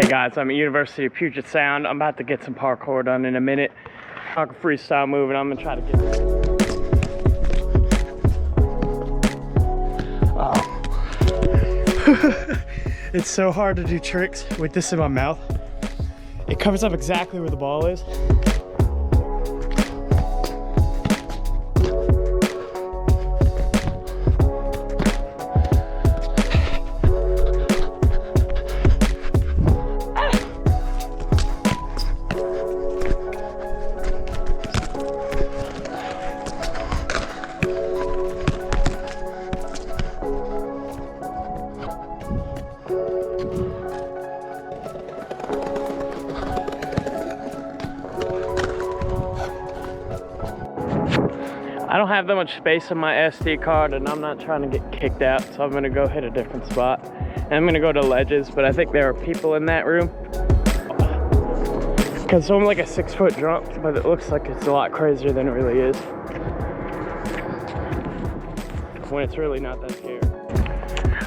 Hey guys, I'm at University of Puget Sound. I'm about to get some parkour done in a minute. Parkour freestyle moving. I'm gonna try to get It's so hard to do tricks with this in my mouth. It covers up exactly where the ball is. I don't have that much space in my SD card and I'm not trying to get kicked out, so I'm gonna go hit a different spot. And I'm gonna go to ledges, but I think there are people in that room. Cause I'm like a 6-foot jump, but it looks like it's a lot crazier than it really is. When it's really not that scary.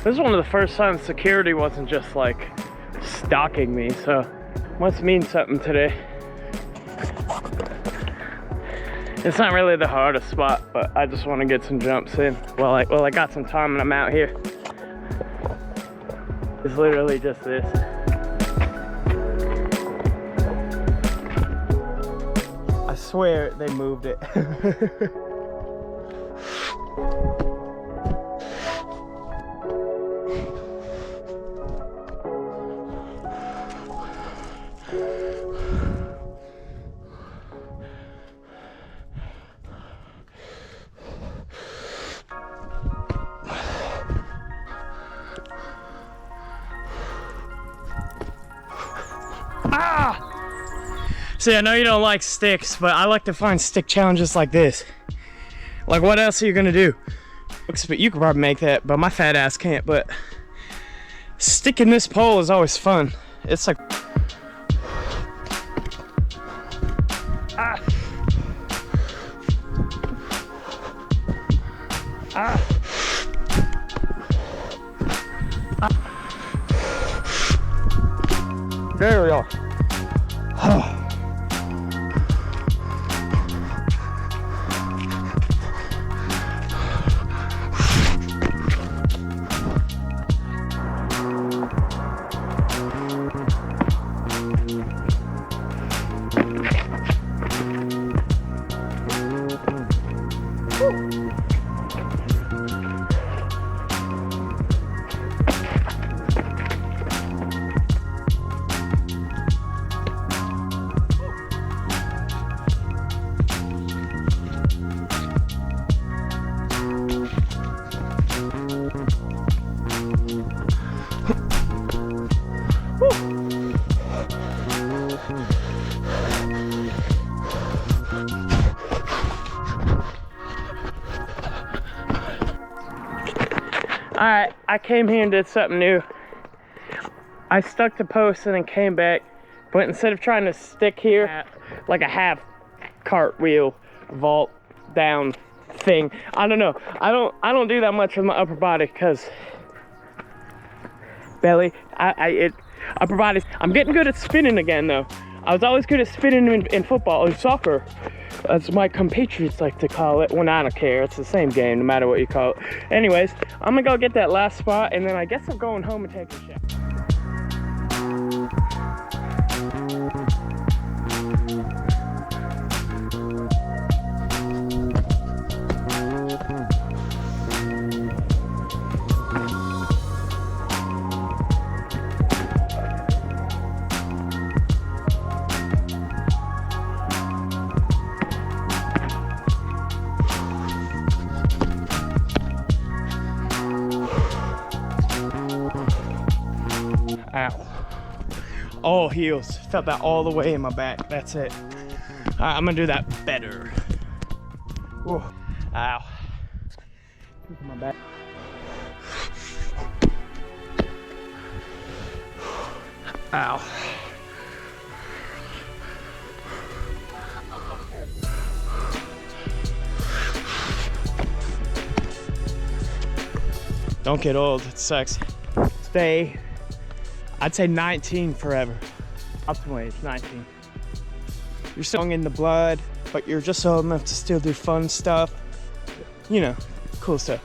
This is one of the first times security wasn't just like stalking me, so must mean something today. It's not really the hardest spot, but I just want to get some jumps in. Well, I got some time and I'm out here. It's literally just this. I swear they moved it. See, I know you don't like sticks, but I like to find stick challenges like this. Like, what else are you gonna do? You could probably make that, but my fat ass can't. But sticking this pole is always fun. It's like, there we go. Alright, I came here and did something new. I stuck to posts and then came back, but instead of trying to stick here like a half cartwheel vault down thing, I don't know. I don't do that much with my upper body because belly, upper body. I'm getting good at spinning again though. I was always good at spinning in football or soccer, as my compatriots like to call it. Well, I don't care. It's the same game, no matter what you call it. Anyways, I'm gonna go get that last spot, and then I guess I'm going home and taking a shower. Ow. All heels. Felt that all the way in my back. That's it. All right, I'm gonna do that better. Whoa. Ow. My back. Ow. Don't get old, it sucks. Today, I'd say 19 forever. Optimal age, 19. You're still young in the blood, but you're just old enough to still do fun stuff. You know, cool stuff.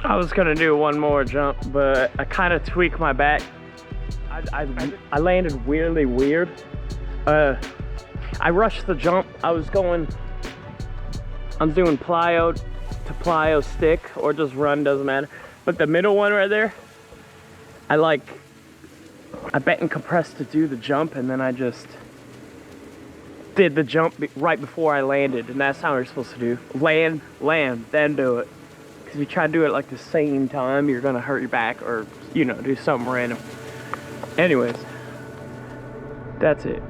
I was gonna do one more jump, but I kind of tweaked my back. I landed weirdly weird. I rushed the jump. I was doing plyo to plyo stick, or just run, doesn't matter. But the middle one right there, I bent and compressed to do the jump, and then I just did the jump right before I landed, and that's how you're supposed to do. Land, then do it. Because if you try to do it like the same time, you're gonna hurt your back, or, you know, do something random. Anyways, that's it.